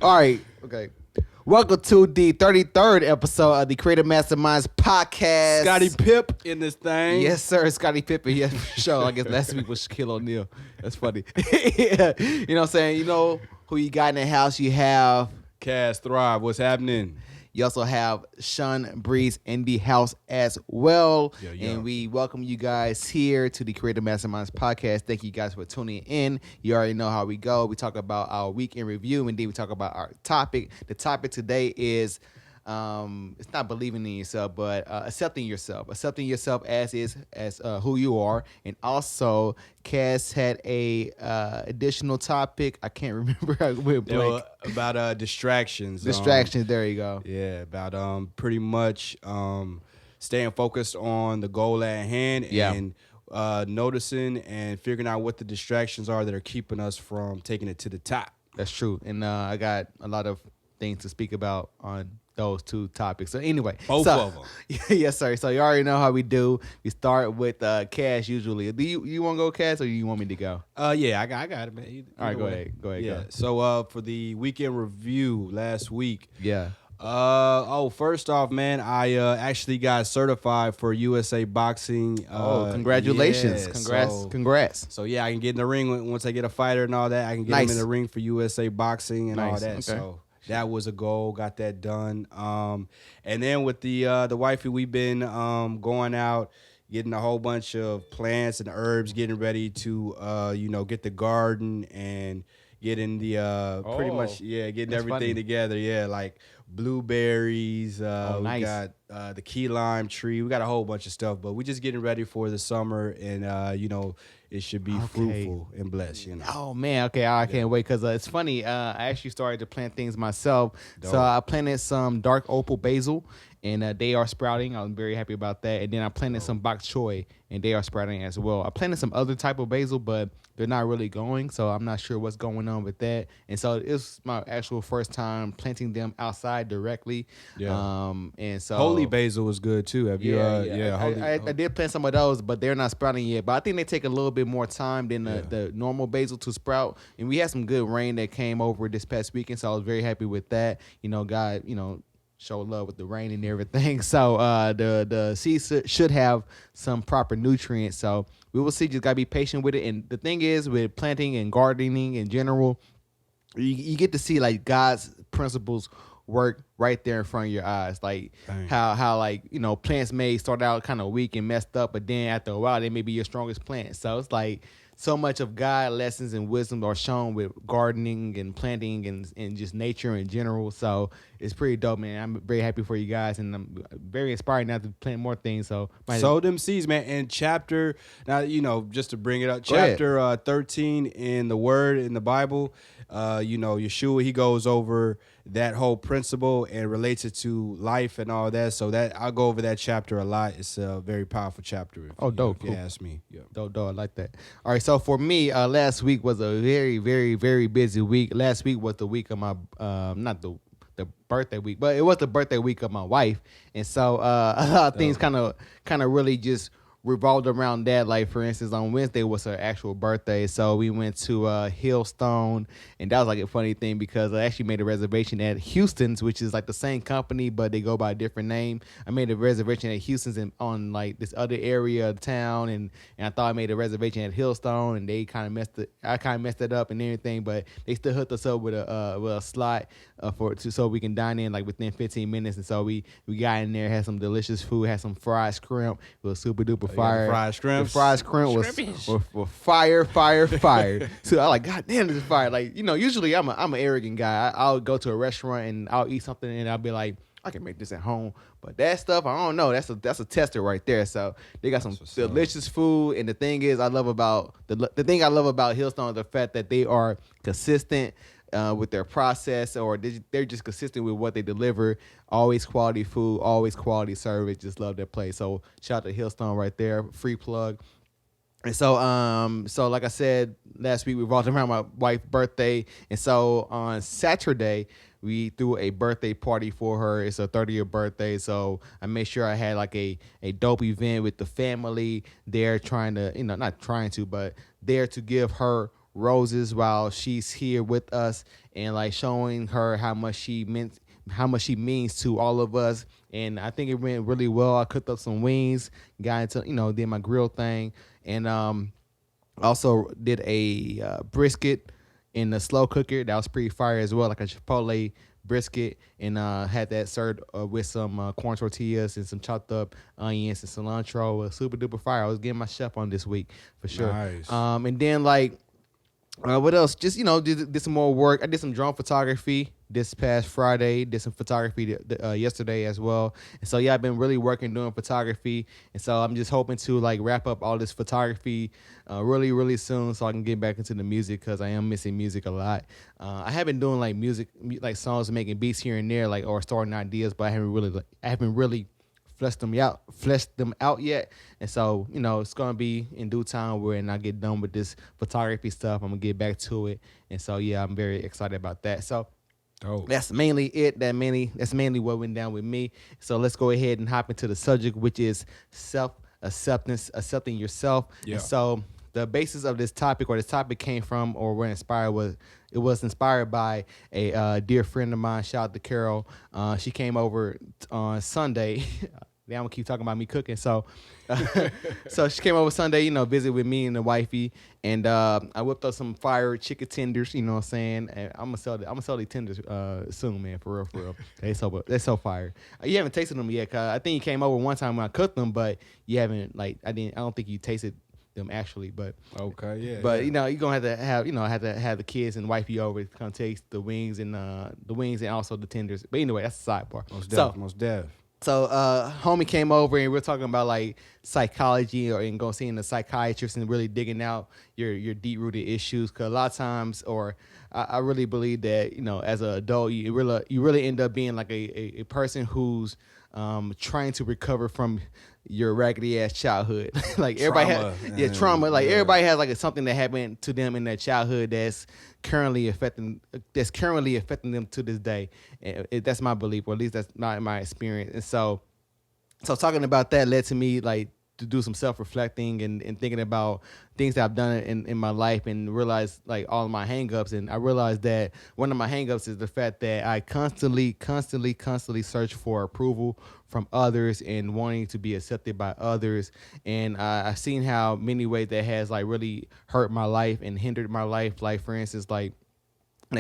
All right. Okay. Welcome to the 33rd episode of the Creative Masterminds podcast. Scotty Pip in this thing. Yes, sir. Scotty Pippen. Yes, for sure. I guess last week was Shaquille O'Neal. That's funny. Yeah. You know what I'm saying? You know who you got in the house? You have. Cast Thrive. What's happening? You also have Shawn Breeze in the house as well. Yeah. And we welcome you guys here to the Creative Masterminds podcast. Thank you guys for tuning in. You already know how we go. We talk about our week in review, and then we talk about our topic. The topic today is it's not believing in yourself, but accepting yourself as is, as who you are. And also, Cass had a additional topic. I can't remember. I went blank. About distractions. Distractions. There you go. Yeah, about pretty much staying focused on the goal at hand and noticing and figuring out what the distractions are that are keeping us from taking it to the top. That's true. And I got a lot of things to speak about on those two topics. So anyway, both of them. Yes, sir. So you already know how we do. We start with Cash usually. Do you want to go, Cash, or you want me to go? Yeah, I got it, man. All right, go ahead. Yeah. Go. So for the weekend review last week. Yeah. First off, man, I actually got certified for USA Boxing. Congratulations. Yeah, Congrats. So yeah, I can get in the ring once I get a fighter and all that. I can get him in the ring for USA Boxing and all that. Okay. So that was a goal. Got that done. And then with the wifey, we've been going out, getting a whole bunch of plants and herbs, getting ready to get the garden and getting the pretty much getting everything together. Yeah, like blueberries. Nice. We got the key lime tree. We got a whole bunch of stuff, but we're just getting ready for the summer, and it should be fruitful and blessed. Oh man, okay, I can't wait because it's funny. I actually started to plant things myself. Dope. So I planted some dark opal basil, and they are sprouting. I'm very happy about that. And then I planted some bok choy, and they are sprouting as well. I planted some other type of basil, but they're not really going, so I'm not sure what's going on with that. And so it's my actual first time planting them outside directly. Yeah. And so holy basil was good too. Have you? I did plant some of those, but they're not sprouting yet. But I think they take a little bit more time than the normal basil to sprout. And we had some good rain that came over this past weekend, so I was very happy with that. God, show love with the rain and everything. So the seeds should have some proper nutrients. So we will see. Just gotta be patient with it. And the thing is, with planting and gardening in general, you get to see like God's principles work right there in front of your eyes. Like how like plants may start out kind of weak and messed up, but then after a while they may be your strongest plant. So it's like so much of God lessons and wisdom are shown with gardening and planting and just nature in general. So it's pretty dope, man. I'm very happy for you guys, and I'm very inspired now to plant more things. So sow them seeds, man. And chapter now, just to bring it up, chapter 13 in the Word in the Bible, Yeshua, he goes over that whole principle and relates it to life and all that. So that I'll go over that chapter a lot. It's a very powerful chapter. Dope. If you ask me. Yeah. Dope. I like that. All right. So for me, last week was a very, very, very busy week. Last week was the week of my not the birthday week, but it was the birthday week of my wife, and so a lot of things kind of really just revolved around that. Like, for instance, on Wednesday was her actual birthday, so we went to Hillstone, and that was like a funny thing because I actually made a reservation at Houston's, which is like the same company, but they go by a different name. I made a reservation at Houston's on like this other area of town, and I thought I made a reservation at Hillstone, and they kind of messed it up and everything, but they still hooked us up with a slot so we can dine in like within 15 minutes, and so we got in there, had some delicious food, had some fried shrimp. It was super duper fire. Fried shrimp. The fried shrimp was fire. So I like, God damn, this is fire. Like, usually I'm an arrogant guy. I'll go to a restaurant and I'll eat something and I'll be like, I can make this at home. But that stuff, I don't know. That's a tester right there. So they got some delicious food. And the thing is, I love about the thing I love about Hillstone is the fact that they are consistent with their process, or they're just consistent with what they deliver. Always quality food, always quality service. Just love that place. So shout out to Hillstone right there. Free plug. And so like I said, last week we revolved around my wife's birthday. And so on Saturday, we threw a birthday party for her. It's her 30th birthday. So I made sure I had like a dope event with the family there, trying to, not trying to, but there to give her roses while she's here with us, and like showing her how much she means to all of us. And I think it went really well. I cooked up some wings, got into did my grill thing, and also did a brisket in the slow cooker. That was pretty fire as well, like a chipotle brisket, and had that served with some corn tortillas and some chopped up onions and cilantro. Super duper fire. I was getting my chef on this week for sure. Nice. And then like what else? Just did some more work. I did some drone photography this past Friday. Did some photography yesterday as well. And so yeah, I've been really working doing photography. And so I'm just hoping to like wrap up all this photography really really soon, so I can get back into the music, because I am missing music a lot. I have been doing like music, like songs, and making beats here and there, like or starting ideas, but I haven't really fleshed them out yet. And so it's gonna be in due time when I get done with this photography stuff, I'm gonna get back to it. And so yeah, I'm very excited about that. So that's mainly it. That's mainly what went down with me. So let's go ahead and hop into the subject, which is self-acceptance, accepting yourself. Yeah. And so the basis of this topic, or this topic came from, or were inspired, was inspired by a dear friend of mine. Shout out to Carol. She came over on Sunday. Now I'm gonna keep talking about me cooking. So, so she came over Sunday, visit with me and the wifey, and I whipped up some fire chicken tenders. You know what I'm saying? And I'm gonna sell these tenders soon, man. For real. They're so fire. You haven't tasted them yet, cause I think you came over one time when I cooked them, but you haven't I don't think you tasted them actually, but okay, yeah. But you're gonna have to have the kids and wifey over to come taste the wings and also the tenders. But anyway, that's the sidebar. Most def. So homie came over, and we're talking about like psychology, and go seeing the psychiatrist and really digging out your deep rooted issues. Cause a lot of times, or I really believe that as an adult, you really end up being like a person who's trying to recover from your raggedy ass childhood. Like everybody has trauma. Like everybody has like something that happened to them in their childhood that's currently affecting them to this day. And that's my belief, or at least that's not my experience. And so talking about that led to me like to do some self-reflecting and thinking about things that I've done in my life, and realize like all of my hangups. And I realized that one of my hangups is the fact that I constantly search for approval from others and wanting to be accepted by others. And I've seen how many ways that has like really hurt my life and hindered my life. Like for instance, like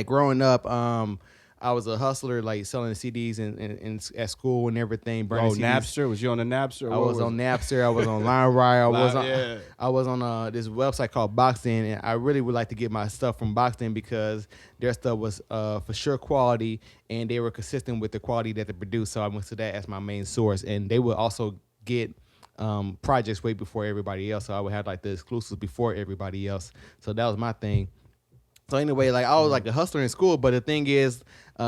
growing up, I was a hustler, like selling CDs in at school and everything. CDs. Napster? Was you on the Napster? I was on Napster. I was on LimeWire. I was on this website called Boxing, and I really would like to get my stuff from Boxing because their stuff was for sure quality, and they were consistent with the quality that they produced. So I went to that as my main source, and they would also get projects way before everybody else. So I would have like the exclusives before everybody else. So that was my thing. So anyway, like I was like a hustler in school, but the thing is,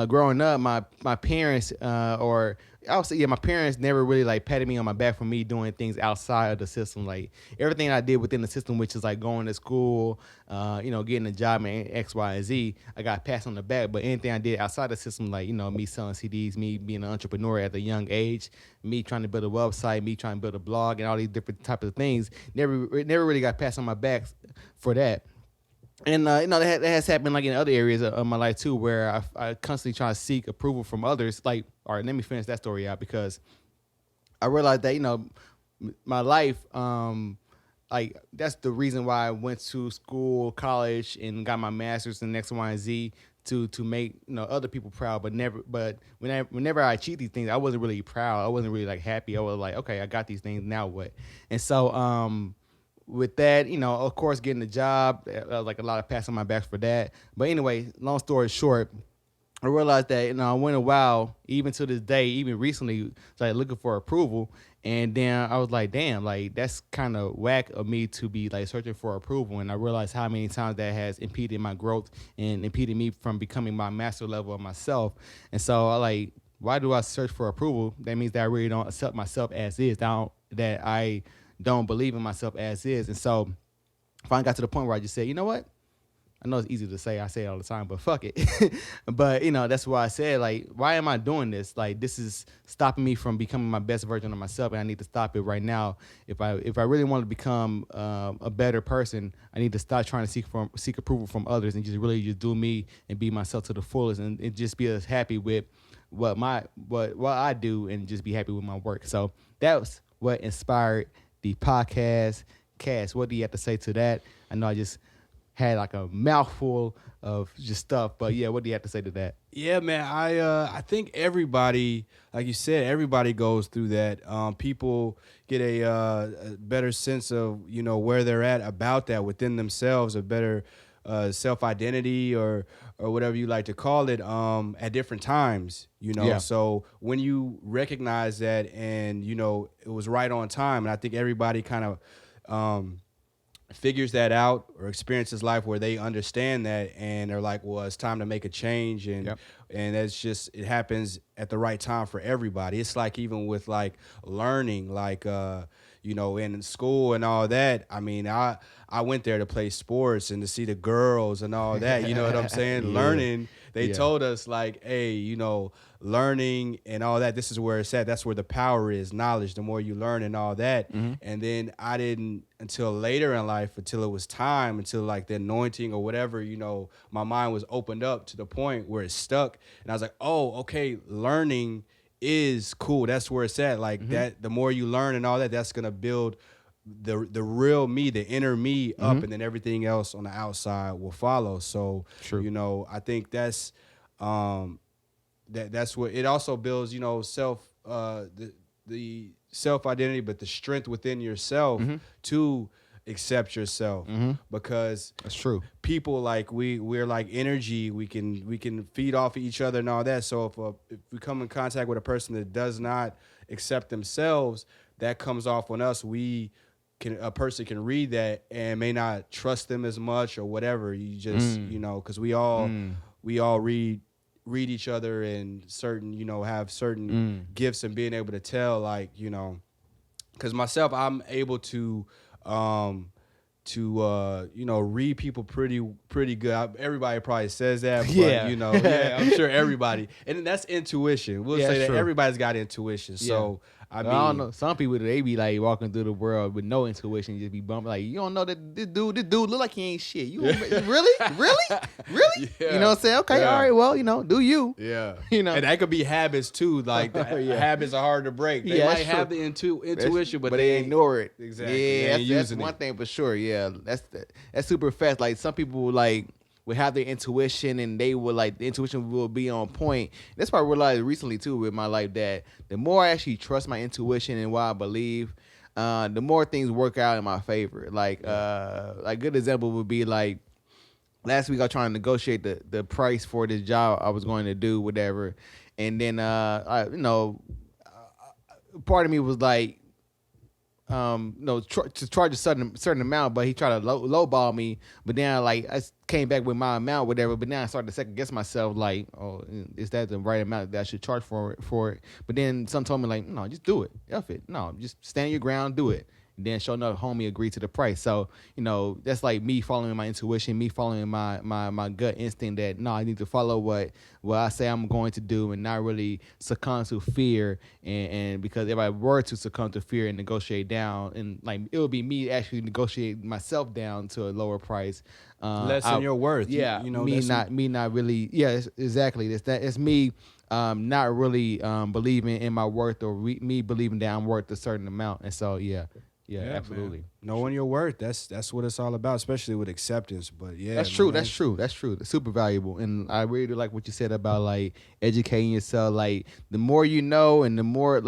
growing up, my parents, or I would say, yeah, my parents never really like patted me on my back for me doing things outside of the system. Like everything I did within the system, which is like going to school, getting a job and X, Y, and Z, I got passed on the back. But anything I did outside the system, like me selling CDs, me being an entrepreneur at a young age, me trying to build a website, me trying to build a blog, and all these different types of things, never really got passed on my back for that. And that has happened like in other areas of my life too, where I constantly try to seek approval from others. Like, all right, let me finish that story out, because I realized that my life, like that's the reason why I went to school, college, and got my master's in X, Y, and Z to make other people proud. But whenever I achieved these things, I wasn't really proud. I wasn't really like happy. I was like, okay, I got these things, now what? And so with that, of course, getting a job, like a lot of pats on my back for that. But anyway, long story short, I realized that, I went a while, even to this day, even recently, like looking for approval. And then I was like, damn, like that's kind of whack of me to be like searching for approval. And I realized how many times that has impeded my growth and impeded me from becoming my master level of myself. And so I like, why do I search for approval? That means that I really don't accept myself as is. That I don't believe in myself as is. And so finally got to the point where I just said, you know what? I know it's easy to say. I say it all the time, but fuck it. But that's why I said, like, why am I doing this? Like, this is stopping me from becoming my best version of myself, and I need to stop it right now. If I really want to become a better person, I need to stop trying to seek approval from others and just really just do me and be myself to the fullest, and just be as happy with what I do, and just be happy with my work. So that was what inspired the podcast. Cass, what do you have to say to that? I know I just had like a mouthful of just stuff, but yeah, what do you have to say to that? Yeah, man, I think everybody, like you said, everybody goes through that. People get a better sense of where they're at about that within themselves, a better self identity or whatever you like to call it at different times. Yeah. So when you recognize that, and it was right on time, and I think everybody kind of figures that out or experiences life where they understand that, and they're like, well, it's time to make a change, and that's just, it happens at the right time for everybody. It's like even with like learning, like in school and all that. I mean, I went there to play sports and to see the girls and all that. You know what I'm saying? Yeah. Learning. They told us like, hey, learning and all that, this is where it's at. That's where the power is, knowledge. The more you learn and all that. Mm-hmm. And then I didn't, until later in life, until it was time, until like the anointing or whatever, my mind was opened up to the point where it stuck. And I was like, oh, okay, learning is cool. That's where it's at. Like that, the more you learn and all that, that's going to build the real me, the inner me up, and then everything else on the outside will follow. So, True. I think that's that's what it also builds, self the self identity, but the strength within yourself to accept yourself, because That's true. people, like we're like energy. We can feed off of each other and all that. So if we come in contact with a person that does not accept themselves, that comes off on us. A person can read that and may not trust them as much or whatever. You just because we all read each other, and certain have certain gifts, and being able to tell, like because myself, I'm able to read people pretty good. Everybody probably says that, but Yeah. I'm sure everybody, and that's intuition. We'll say that true. everybody's got intuition. So I mean, I don't know. Some people, they be like walking through the world with no intuition, just be bumping. Like, you don't know that this dude look like he ain't shit. You really? Yeah. You know what I'm saying? Okay, all right. Well, do you? Yeah. And that could be habits too. Like habits are hard to break. They might have the intuition, but they ignore it. Exactly. Yeah, that's one thing for sure. Yeah, that's super fast. Like, some people will have their intuition, and they will the intuition will be on point. That's why I realized recently too with my life that the more I actually trust my intuition and what I believe, the more things work out in my favor. Like good example would be like last week I was trying to negotiate the price for this job I was going to do, whatever, and then part of me was like, to charge a certain amount, but he tried to lowball me. But then I came back with my amount, whatever. But then I started to second guess myself, like, oh, is that the right amount that I should charge for it? But then some told me like, no, just do it. F it. No, just stand your ground, do it. And then sure enough, homie agreed to the price. So, that's like me following my intuition, me following my gut instinct that, no, I need to follow what I say I'm going to do, and not really succumb to fear. And because if I were to succumb to fear and negotiate down, and it would be me actually negotiate myself down to a lower price. Lessen your worth. Yeah, me not really. Yeah, exactly. It's me not really believing in my worth, or me believing that I'm worth a certain amount. And so, yeah, absolutely. Man. Knowing your worth, that's what it's all about, especially with acceptance. But yeah, that's true. That's true. That's super valuable. And I really do like what you said about educating yourself. Like, the more you know, and the more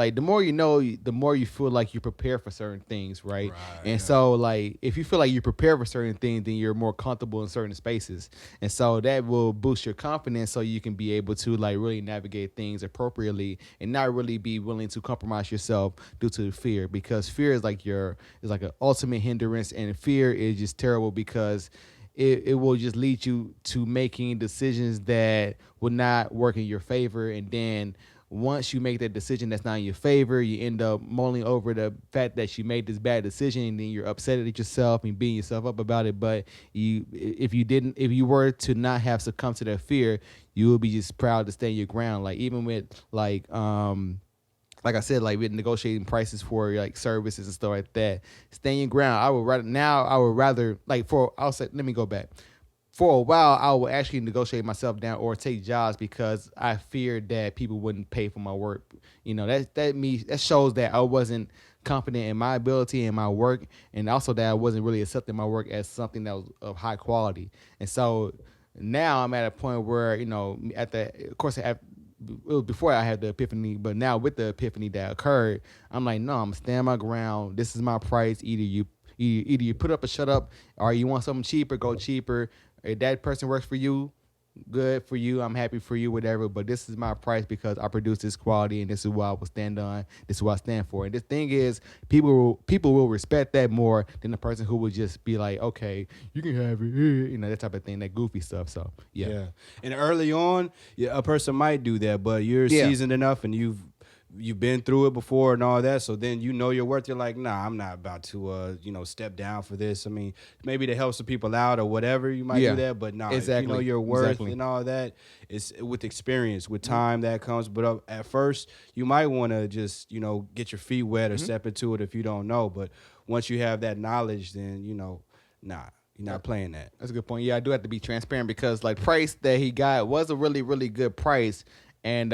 you know, the more you feel like you're prepared for certain things, right? And so if you feel like you're prepared for certain things, then you're more comfortable in certain spaces, and so that will boost your confidence, so you can be able to really navigate things appropriately, and not really be willing to compromise yourself due to fear, because fear is like an ultimate hindrance, and fear is just terrible because it will just lead you to making decisions that will not work in your favor, and then once you make that decision that's not in your favor, you end up mulling over the fact that you made this bad decision, and then you're upset at yourself and beating yourself up about it. But if you were to not have succumbed to that fear, you would be just proud to stand your ground. Like even with like I said, like with negotiating prices for like services and stuff like that, stand your ground. I would rather like let me go back. For a while, I would actually negotiate myself down or take jobs because I feared that people wouldn't pay for my work. You know, that shows that I wasn't confident in my ability and my work, and also that I wasn't really accepting my work as something that was of high quality. And so now I'm at a point where, you know, it was before I had the epiphany, but now with the epiphany that occurred, I'm like, no, I'm standing my ground. This is my price. Either you put up or shut up, or you want something cheaper, go cheaper. If that person works for you, good for you. I'm happy for you, whatever. But this is my price because I produce this quality, and this is what I will stand on. This is what I stand for. And the thing is, people will respect that more than the person who would just be like, okay, you can have it, you know, that type of thing, that goofy stuff. So yeah. And early on, a person might do that, but you're seasoned enough, and you've been through it before and all that, so then you know your worth. You're like, nah, I'm not about to step down for this. I mean, maybe to help some people out or whatever, you might do that, but nah, exactly. If you know your worth and all that, it's with experience, with time that comes. But at first, you might want to just get your feet wet or step into it if you don't know. But once you have that knowledge, then nah. You're not playing that. That's a good point. Yeah, I do have to be transparent because like price that he got was a really, really good price. And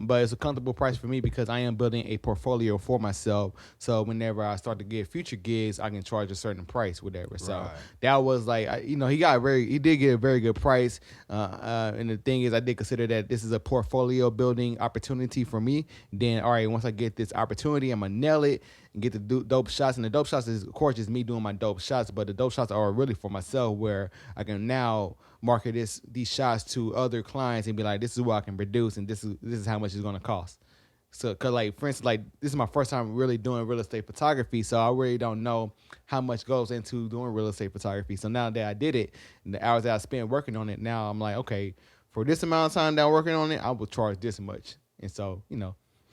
but it's a comfortable price for me because I am building a portfolio for myself. So whenever I start to get future gigs, I can charge a certain price, whatever. So that was like, he did get a very good price. And the thing is, I did consider that this is a portfolio building opportunity for me. Then, all right, once I get this opportunity, I'm gonna nail it and get the dope shots. And the dope shots is, of course, just me doing my dope shots. But the dope shots are really for myself, where I can now market these shots to other clients and be like, this is what I can produce, and this is how much it's gonna cost. So, cause like for instance, like this is my first time really doing real estate photography, so I really don't know how much goes into doing real estate photography. So now that I did it, and the hours that I spent working on it, now I'm like, okay, for this amount of time that I'm working on it, I will charge this much. And so,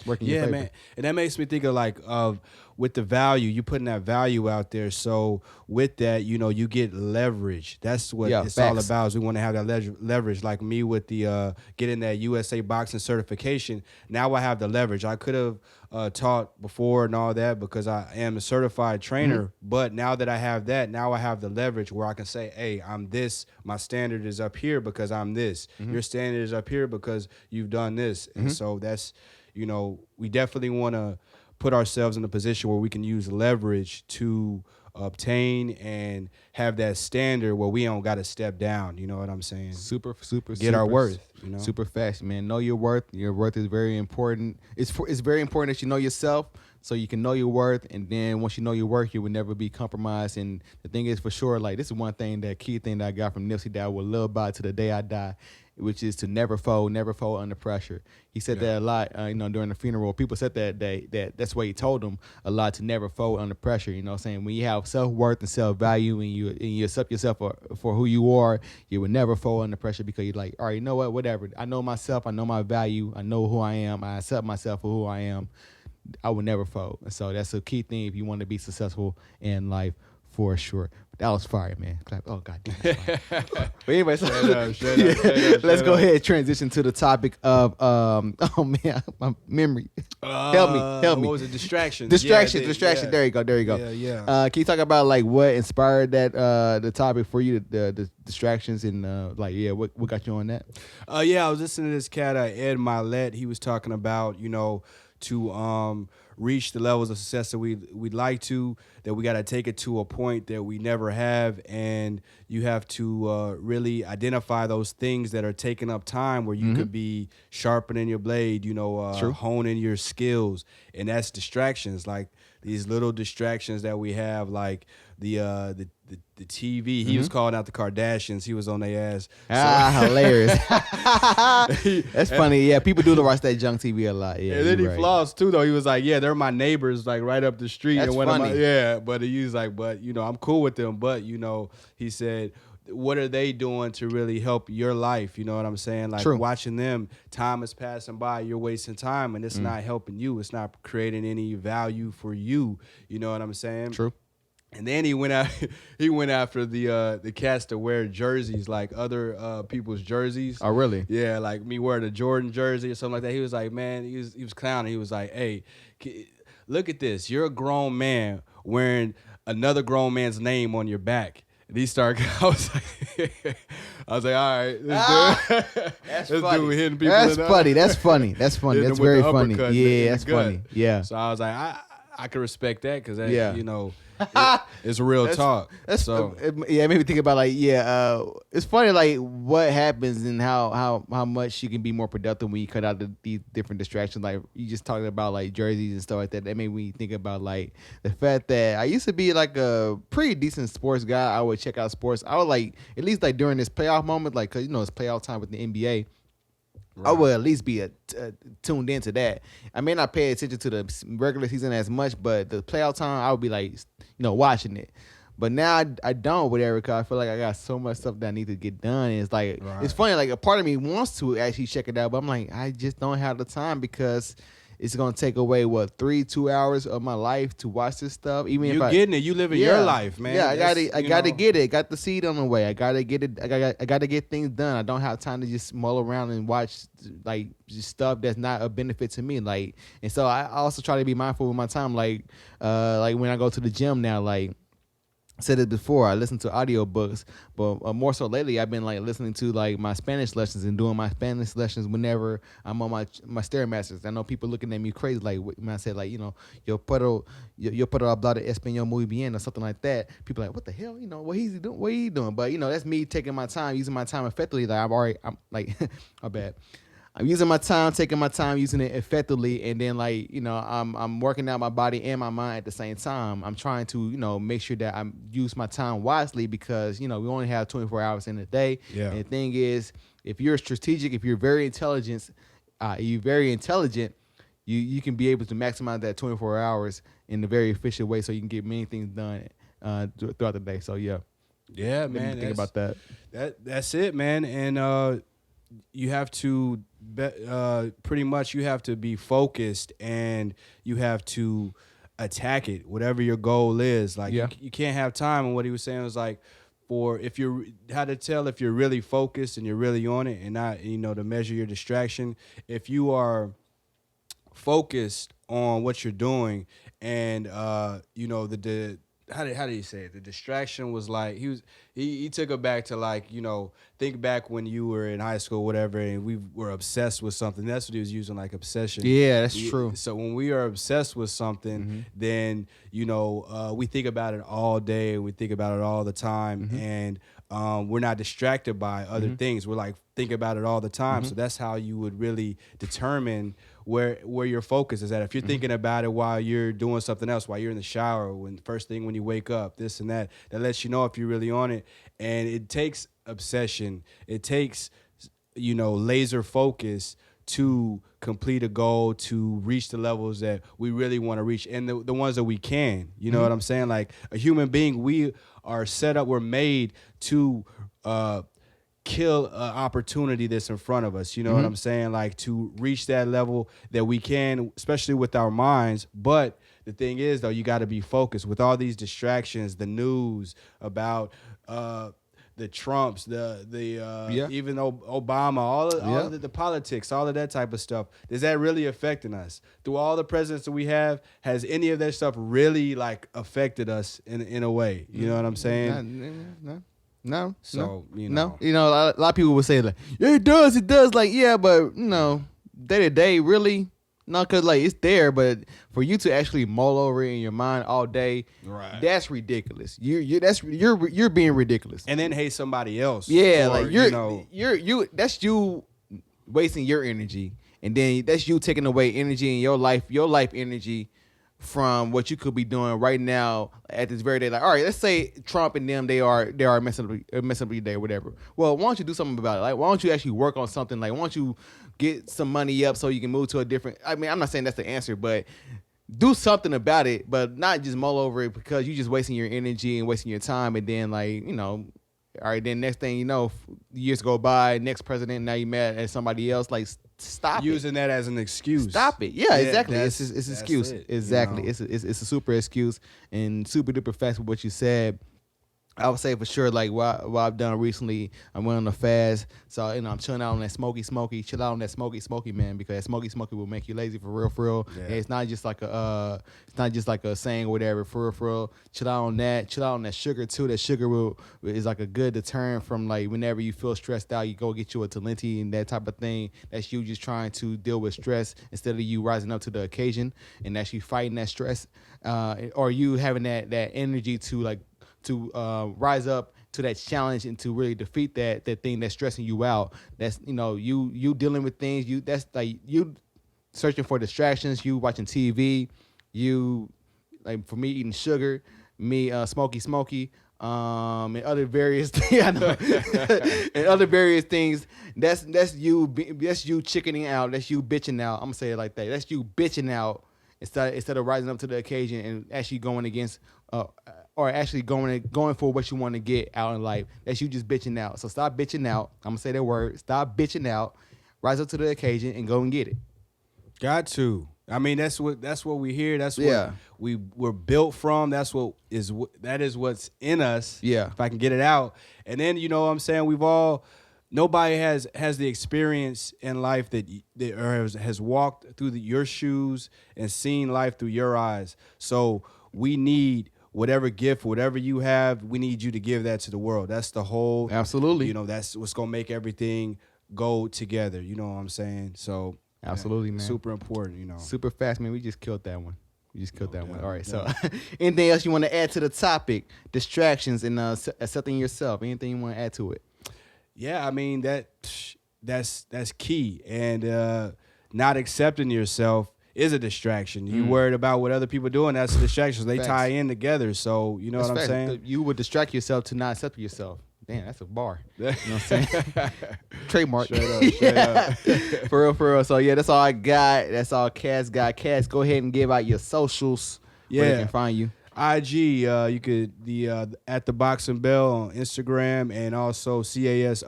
working your favor. Man, and that makes me think of with the value, you putting that value out there. So with that, you get leverage. That's what it's all about. Is we want to have that leverage. Like me with the getting that USA boxing certification. Now I have the leverage. I could have taught before and all that because I am a certified trainer. But now that I have that, now I have the leverage where I can say, hey, I'm this. My standard is up here because I'm this. Your standard is up here because you've done this. And so that's, we definitely want to put ourselves in a position where we can use leverage to obtain and have that standard where we don't got to step down. You know what I'm saying? Get our worth. Super fast, man. Know your worth. Your worth is very important. It's very important that you know yourself, so you can know your worth. And then once you know your worth, you will never be compromised. And the thing is, for sure, like this is one thing, that key thing that I got from Nipsey that I will live by to the day I die, which is to never fold under pressure. He said that a lot, during the funeral. People said that's what he told them a lot, to never fold under pressure. You know what I'm saying? When you have self-worth and self-value and you accept yourself for who you are, you will never fold under pressure because you're like, all right, you know what, whatever. I know myself. I know my value. I know who I am. I accept myself for who I am. I will never fold. And so that's a key thing if you want to be successful in life, for sure. That was fire, man. Clap. Oh, God damn. But anyway, so let's go ahead and transition to the topic of, oh, man, my memory. Help me. What was it? Distractions. Distraction. Yeah. There you go. Yeah. Can you talk about, like, what inspired that, the topic for you, the distractions, and, what got you on that? I was listening to this cat, Ed Milet. He was talking about, to reach the levels of success that we'd like to, that we got to take it to a point that we never have, and you have to really identify those things that are taking up time where you could be sharpening your blade, honing your skills, and that's distractions, like these little distractions that we have, like the TV. He was calling out the Kardashians. He was on their ass. Hilarious. That's funny. Yeah, people do watch that junk TV a lot. Yeah, and then he flossed too, though. He was like, "Yeah, they're my neighbors, like right up the street." That's and funny. But he was like, "But I'm cool with them." But he said, what are they doing to really help your life? You know what I'm saying? Like True. watching them, time is passing by, you're wasting time, and it's not helping you. It's not creating any value for you. You know what I'm saying? True. And then he went out. He went after the cats to wear jerseys like other people's jerseys. Oh, really? Yeah, like me wearing a Jordan jersey or something like that. He was like, man, he was clowning. He was like, hey, look at this. You're a grown man wearing another grown man's name on your back. And he started. I was like, all right, That's this funny. dude hitting people. That's funny. That's funny. That's funny. Hitting That's them with very the funny. uppercut Yeah, in the that's gut. funny. Yeah. So I was like, I can respect that because Yeah. you know, it's real talk. That's So yeah. It made me think about like it's funny like what happens and how much you can be more productive when you cut out these different distractions. Like you just talking about like jerseys and stuff like that. That made me think about like the fact that I used to be like a pretty decent sports guy. I would check out sports. I would like at least like during this playoff moment, like cause it's playoff time with the NBA. right. I would at least be tuned into that. I may not pay attention to the regular season as much, but the playoff time, I would be like, watching it. But now I don't with Erica. I feel like I got so much stuff that I need to get done. And it's like It's funny. Like a part of me wants to actually check it out, but I'm like I just don't have the time because it's gonna take away 2 hours of my life to watch this stuff. Even You if getting it, you living your life, man. Yeah, I gotta get it. Got the seed on the way. I gotta get it. I gotta get things done. I don't have time to just mull around and watch like just stuff that's not a benefit to me. Like, and so I also try to be mindful with my time. Like when I go to the gym now, like. I said it before, I listen to audiobooks, but more so lately I've been like listening to like my Spanish lessons and doing my Spanish lessons whenever I'm on my Stairmasters. I know people looking at me crazy like when I say like, yo puedo hablar español muy bien or something like that. People are like, what the hell? What he's doing? What he doing? But that's me taking my time, using my time effectively. Like I'm like, my bad. I'm using my time, taking my time, using it effectively, and then like I'm working out my body and my mind at the same time. I'm trying to make sure that I use my time wisely because we only have 24 hours in a day. Yeah. And the thing is, if you're strategic, if you're very intelligent, you can be able to maximize that 24 hours in a very efficient way, so you can get many things done throughout the day. So yeah, man. Think about that. That's it, man. And you have to pretty much you have to be focused and you have to attack it, whatever your goal is. Like you can't have time. And what he was saying was like, how to tell if you're really focused and you're really on it and not, to measure your distraction. If you are focused on what you're doing and, how did he say it? The distraction was like he took it back to like, think back when you were in high school, whatever, and we were obsessed with something. That's what he was using, like obsession. Yeah, that's true. So when we are obsessed with something, then we think about it all day and we think about it all the time, and we're not distracted by other things. We're like think about it all the time. So that's how you would really determine where your focus is at. If you're thinking about it while you're doing something else, while you're in the shower, when you wake up, this and that lets you know if you're really on it. And it takes obsession. It takes, laser focus to complete a goal, to reach the levels that we really want to reach, and the ones that we can. You know what I'm saying? Like a human being, we are set up, we're made to kill an opportunity that's in front of us. You know what I'm saying? Like to reach that level that we can, especially with our minds. But the thing is, though, you got to be focused with all these distractions, the news about the Trumps, even Obama, all of the politics, all of that type of stuff. Is that really affecting us? Through all the presidents that we have, has any of that stuff really like affected us in a way? You know what I'm saying? No. So, No. A lot of people would say like, yeah, it does. Like, yeah, but day to day, really, no, because like it's there, but for you to actually mull over it in your mind all day, right? That's ridiculous. You're being ridiculous. And then hate somebody else. Yeah, like you're that's you wasting your energy, and then that's you taking away energy in your life energy from what you could be doing right now at this very day. Like, all right, let's say Trump and them, they are messing up your day or whatever. Well, why don't you do something about it? Like, why don't you actually work on something? Like, why don't you get some money up so you can move to a different, I mean, I'm not saying that's the answer, but do something about it, but not just mull over it because you're just wasting your energy and wasting your time. And then like, All right, then next thing you know, years go by, next president, now you mad at somebody else. Like, stop using that as an excuse. Stop it. Yeah, exactly. It's an excuse. Exactly. You know? It's a super excuse and super duper fast with what you said. I would say for sure, like what I've done recently, I went on a fast, so I'm chilling out on that smoky, chill out on that smoky, man, because that smoky will make you lazy for real. Yeah. And it's not just like a saying or whatever, for real. Chill out on that sugar too. That sugar is like a good deterrent from like whenever you feel stressed out, you go get you a Talenti and that type of thing. That's you just trying to deal with stress instead of you rising up to the occasion and actually fighting that stress, or you having that energy to rise up to that challenge and to really defeat that thing that's stressing you out. That's you dealing with things. That's like you searching for distractions. You watching TV. You like for me eating sugar. Me smoky. And other various things. I know. And other various things. That's you chickening out. That's you bitching out. I'm gonna say it like that. That's you bitching out instead of rising up to the occasion and actually going against. Or actually going for what you want to get out in life. That's you just bitching out. So stop bitching out. I'm gonna say that word. Stop bitching out. Rise up to the occasion and go and get it. Got to. I mean, that's what we hear. That's what we're built from. That is what's in us. Yeah. If I can get it out. And then what I'm saying, nobody has the experience in life that has walked through your shoes and seen life through your eyes. So we need whatever gift, whatever you have, we need you to give that to the world. That's the whole. Absolutely. That's what's going to make everything go together. You know what I'm saying? So. Absolutely, man. Super important, Super fast, man. We just killed that one. All right, so anything else you want to add to the topic? Distractions and accepting yourself. Anything you want to add to it? Yeah, I mean, that's key. And not accepting yourself is a distraction. You worried about what other people are doing, that's a distraction. They tie in together. So, you know what I'm saying? You would distract yourself to not accept yourself. Damn, that's a bar. You know what I'm saying? Trademark. Straight up. For real. So, yeah, that's all I got. That's all Cass got. Cass, go ahead and give out your socials where they can find you. IG, you could at the Boxing Bell on Instagram, and also CAS_THRIVE,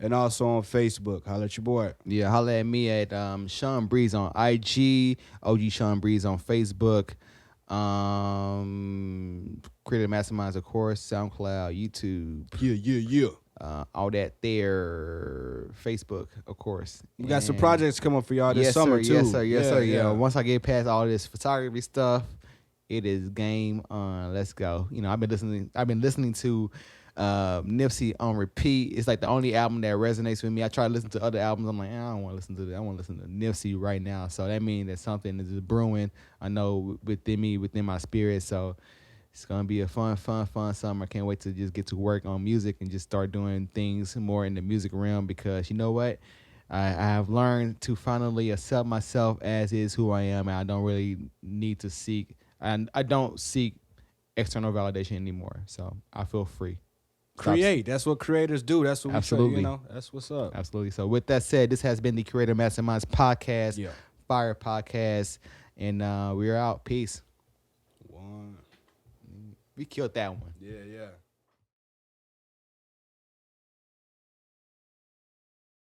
and also on Facebook. Holla at your boy. Yeah, holla at me at Shawn Breeze on IG, OG Shawn Breeze on Facebook. Creative Masterminds, of course, SoundCloud, YouTube. Yeah. All that there. Facebook, of course. We got some projects coming for y'all this summer, too. Yes, sir. Yeah. Once I get past all this photography stuff, it is game on. Let's go. I've been listening to Nipsey on repeat. It's like the only album that resonates with me. I try to listen to other albums. I'm like, I don't want to listen to that. I want to listen to Nipsey right now. So that means that something is brewing. I know within me, within my spirit. So it's gonna be a fun summer. Can't wait to just get to work on music and just start doing things more in the music realm, because you know what? I have learned to finally accept myself as is who I am, and I don't really need to seek. And I don't seek external validation anymore. So I feel free. Create. That's what creators do. That's what we say, that's what's up. Absolutely. So with that said, this has been the Creative Masterminds podcast, Fire Podcast, and we're out. Peace. One. We killed that one. Yeah.